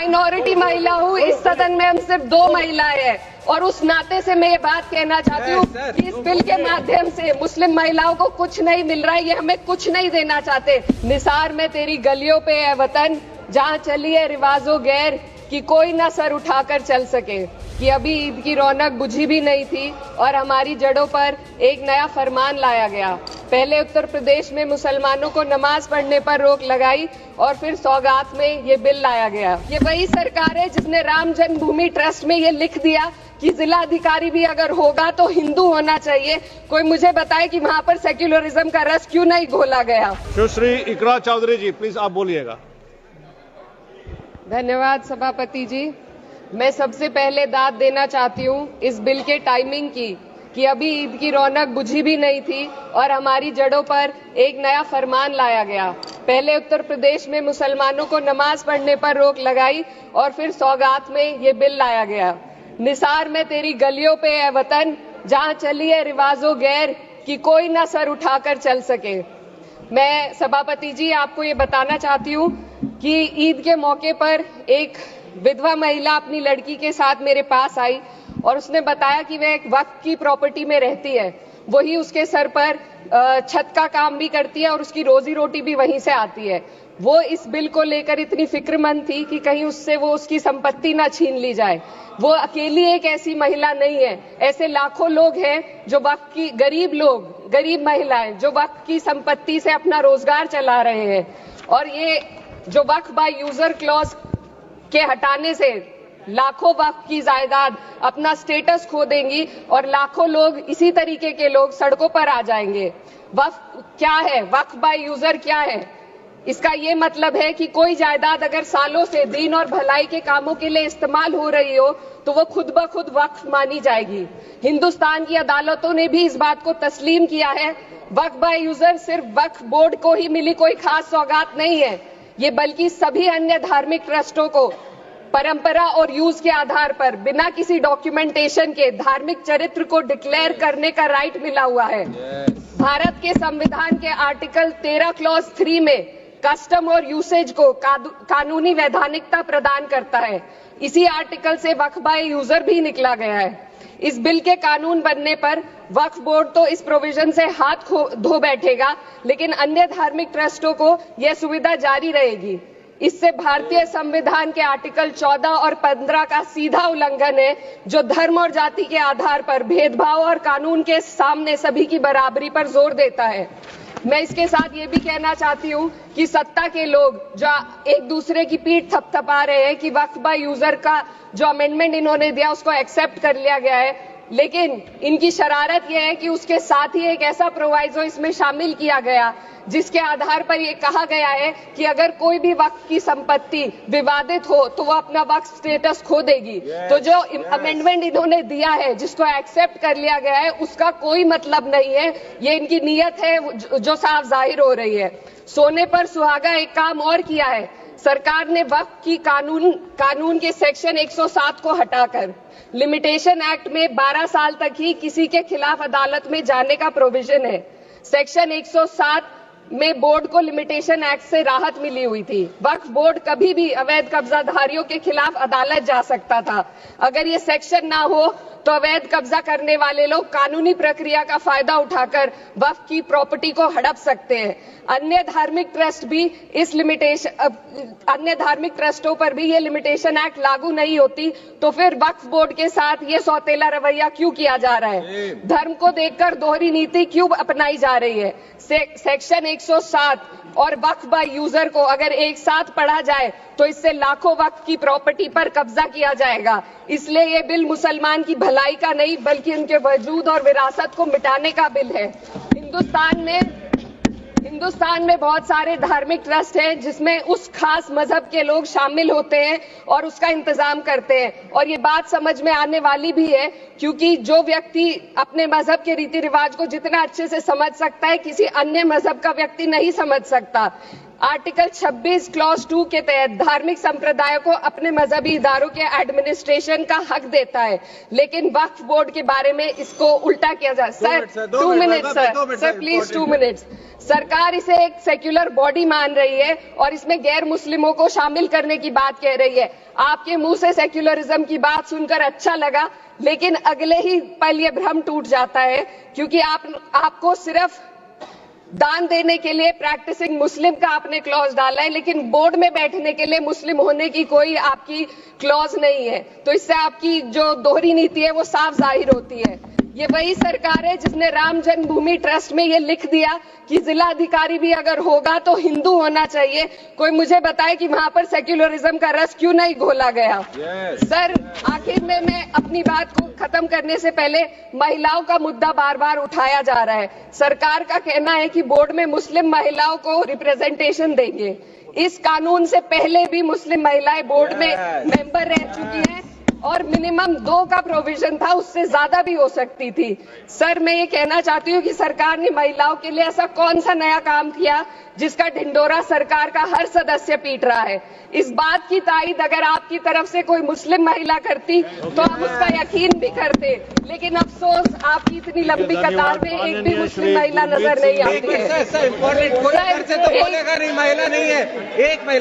Minority महिला हूँ, इस सदन में हम सिर्फ 2 महिलाएं हैं और उस नाते से मैं ये बात कहना चाहती हूँ कि इस बिल के माध्यम से मुस्लिम महिलाओं को कुछ नहीं मिल रहा है, ये हमें कुछ नहीं देना चाहते। निसार में तेरी गलियों पे है वतन, जहाँ चली है रिवाजो गैर कि कोई ना सर उठाकर चल सके। कि अभी ईद की रौनक बुझी भी नहीं थी और हमारी जड़ों पर एक नया फरमान लाया गया। पहले उत्तर प्रदेश में मुसलमानों को नमाज पढ़ने पर रोक लगाई और फिर सौगात में ये बिल लाया गया। ये वही सरकार है जिसने राम जन्मभूमि ट्रस्ट में ये लिख दिया कि जिला अधिकारी भी अगर होगा तो हिंदू होना चाहिए। कोई मुझे बताए कि वहाँ पर सेक्युलरिज्म का रस क्यों नहीं घोला गया। सुश्री इकरा चौधरी जी, प्लीज आप बोलिएगा। धन्यवाद सभापति जी। मैं सबसे पहले दाद देना चाहती हूँ इस बिल के टाइमिंग की कि अभी ईद की रौनक बुझी भी नहीं थी और हमारी जड़ों पर एक नया फरमान लाया गया। पहले उत्तर प्रदेश में मुसलमानों को नमाज पढ़ने पर रोक लगाई और फिर सौगात में ये बिल लाया गया। निसार में तेरी गलियों पे है वतन, जहाँ चली है रिवाजो गैर कि कोई ना सर उठाकर चल सके। मैं सभापति जी आपको ये बताना चाहती हूँ कि ईद के मौके पर एक विधवा महिला अपनी लड़की के साथ मेरे पास आई और उसने बताया कि वह एक वक्फ की प्रॉपर्टी में रहती है, वही उसके सर पर छत का काम भी करती है और उसकी रोजी रोटी भी वहीं से आती है। वो इस बिल को लेकर इतनी फिक्रमंद थी कि कहीं उससे वो उसकी संपत्ति ना छीन ली जाए। वो अकेली एक ऐसी महिला नहीं है, ऐसे लाखों लोग हैं जो वक्फ की गरीब महिलाएं जो वक्फ की संपत्ति से अपना रोजगार चला रहे हैं। और ये जो वक्फ बाय यूजर क्लॉज के हटाने से लाखों वक्फ की जायदाद अपना स्टेटस खो देंगी और लाखों लोग इसी तरीके के लोग सड़कों पर आ जाएंगे। वक्फ क्या है, वक्फ बाय यूजर क्या है? इसका ये मतलब है कि कोई जायदाद अगर सालों से दीन और भलाई के कामों के लिए इस्तेमाल हो रही हो तो वो खुद ब खुद वक्फ मानी जाएगी। हिंदुस्तान की अदालतों ने भी इस बात को तस्लीम किया है। वक्फ बाय यूजर सिर्फ वक्फ बोर्ड को ही मिली कोई खास सौगात नहीं है, ये बल्कि सभी अन्य धार्मिक ट्रस्टों को परंपरा और यूज के आधार पर बिना किसी डॉक्यूमेंटेशन के धार्मिक चरित्र को डिक्लेयर करने का राइट मिला हुआ है। भारत के संविधान के आर्टिकल 13 क्लॉज 3 में कस्टम और यूसेज को कानूनी वैधानिकता प्रदान करता है। इसी आर्टिकल से वक्फ बाय यूजर भी निकला गया है। इस बिल के कानून बनने पर वक्फ बोर्ड तो इस प्रोविजन से हाथ धो बैठेगा, लेकिन अन्य धार्मिक ट्रस्टों को यह सुविधा जारी रहेगी। इससे भारतीय संविधान के आर्टिकल 14 और 15 का सीधा उल्लंघन है, जो धर्म और जाति के आधार पर भेदभाव और कानून के सामने सभी की बराबरी पर जोर देता है। मैं इसके साथ ये भी कहना चाहती हूँ कि सत्ता के लोग जो एक दूसरे की पीठ थपथपा रहे हैं कि वक्फ बाय यूजर का जो अमेंडमेंट इन्होंने दिया उसको एक्सेप्ट कर लिया गया है, लेकिन इनकी शरारत यह है कि उसके साथ ही एक ऐसा प्रोवाइजो इसमें शामिल किया गया जिसके आधार पर यह कहा गया है कि अगर कोई भी वक्फ की संपत्ति विवादित हो तो वो अपना वक्फ स्टेटस खो देगी। तो जो अमेंडमेंट इन्होंने दिया है, जिसको एक्सेप्ट कर लिया गया है, उसका कोई मतलब नहीं है। ये इनकी नीयत है जो साफ जाहिर हो रही है। सोने पर सुहागा एक काम और किया है। सरकार ने वक्फ की कानून के सेक्शन 107 को हटाकर लिमिटेशन एक्ट में 12 साल तक ही किसी के खिलाफ अदालत में जाने का प्रोविजन है। सेक्शन 107 में बोर्ड को लिमिटेशन एक्ट से राहत मिली हुई थी। वक्फ बोर्ड कभी भी अवैध कब्जाधारियों के खिलाफ अदालत जा सकता था। अगर ये सेक्शन ना हो तो अवैध कब्जा करने वाले लोग कानूनी प्रक्रिया का फायदा उठाकर वक्फ की प्रॉपर्टी को हड़प सकते हैं। अन्य धार्मिक ट्रस्टों पर भी ये लिमिटेशन एक्ट लागू नहीं होती, तो फिर वक्फ बोर्ड के साथ ये सौतेला रवैया क्यों किया जा रहा है? धर्म को देखकर दोहरी नीति क्यों अपनाई जा रही है? सेक्शन 107 और वक्फ बाय यूजर को अगर एक साथ पढ़ा जाए तो इससे लाखों वक्फ की प्रॉपर्टी पर कब्जा किया जाएगा। इसलिए ये बिल मुसलमान की भलाई का नहीं बल्कि उनके वजूद और विरासत को मिटाने का बिल है। हिंदुस्तान में बहुत सारे धार्मिक ट्रस्ट हैं जिसमें उस खास मजहब के लोग शामिल होते हैं और उसका इंतजाम करते हैं। और ये बात समझ में आने वाली भी है, क्योंकि जो व्यक्ति अपने मजहब के रीति रिवाज को जितना अच्छे से समझ सकता है, किसी अन्य मजहब का व्यक्ति नहीं समझ सकता। आर्टिकल 26 क्लॉज 2 के तहत धार्मिक संप्रदायों को अपने मजहबी इदारों के एडमिनिस्ट्रेशन का हक देता है, लेकिन वक्फ बोर्ड के बारे में इसको उल्टा किया जा। Sir 2 minute sir please 2 minutes. सरकार इसे एक सेक्युलर बॉडी मान रही है और इसमें गैर मुस्लिमों को शामिल करने की बात कह रही है। आपके मुंह से सेक्युलरिज्म की बात सुनकर अच्छा लगा, लेकिन अगले ही पल ये भ्रम टूट जाता है, क्योंकि आपको सिर्फ दान देने के लिए प्रैक्टिसिंग मुस्लिम का आपने क्लॉज डाला है, लेकिन बोर्ड में बैठने के लिए मुस्लिम होने की कोई आपकी क्लॉज नहीं है। तो इससे आपकी जो दोहरी नीति है वो साफ जाहिर होती है। ये वही सरकार है जिसने राम जन्मभूमि ट्रस्ट में ये लिख दिया कि जिला अधिकारी भी अगर होगा तो हिंदू होना चाहिए। कोई मुझे बताए कि वहां पर सेक्युलरिज्म का रस क्यों नहीं घोला गया। सर आखिर में मैं अपनी बात को खत्म करने से पहले महिलाओं का मुद्दा बार बार उठाया जा रहा है। सरकार का कहना है कि बोर्ड में मुस्लिम महिलाओं को रिप्रेजेंटेशन देंगे। इस कानून से पहले भी मुस्लिम महिलाएं बोर्ड में मेंबर रह चुकी हैं और मिनिमम 2 का प्रोविजन था, उससे ज्यादा भी हो सकती थी। सर मैं ये कहना चाहती हूँ कि सरकार ने महिलाओं के लिए ऐसा कौन सा नया काम किया जिसका ढिंडोरा सरकार का हर सदस्य पीट रहा है। इस बात की तायीद अगर आपकी तरफ से कोई मुस्लिम महिला करती तो हम उसका यकीन भी करते, लेकिन अफसोस आपकी इतनी लंबी कतार में एक भी मुस्लिम महिला नजर नहीं आती है।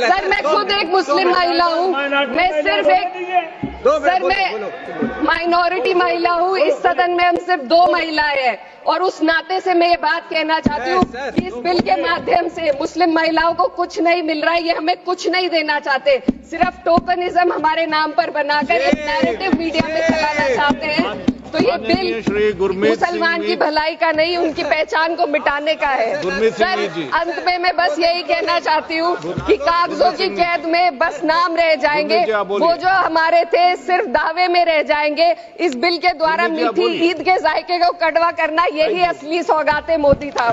सर मैं खुद एक मुस्लिम महिला हूँ, मैं सिर्फ एक सर मैं माइनॉरिटी महिला हूँ। इस सदन में हम सिर्फ 2 महिलाएं हैं और उस नाते से मैं ये बात कहना चाहती हूँ कि इस बिल के माध्यम से मुस्लिम महिलाओं को कुछ नहीं मिल रहा है। ये हमें कुछ नहीं देना चाहते, सिर्फ टोकनिज्म हमारे नाम पर बनाकर एक नैरेटिव मीडिया में चलाना चाहते हैं। तो ये बिल मुसलमान की भलाई का नहीं, उनकी पहचान को मिटाने का है। सर अंत में मैं बस यही कहना चाहती हूँ कि कागजों की कैद में बस नाम रह जाएंगे, वो जो हमारे थे सिर्फ दावे में रह जाएंगे। इस बिल के द्वारा मीठी ईद के जायके को कड़वा करना, यही असली सौगाते मोदी था।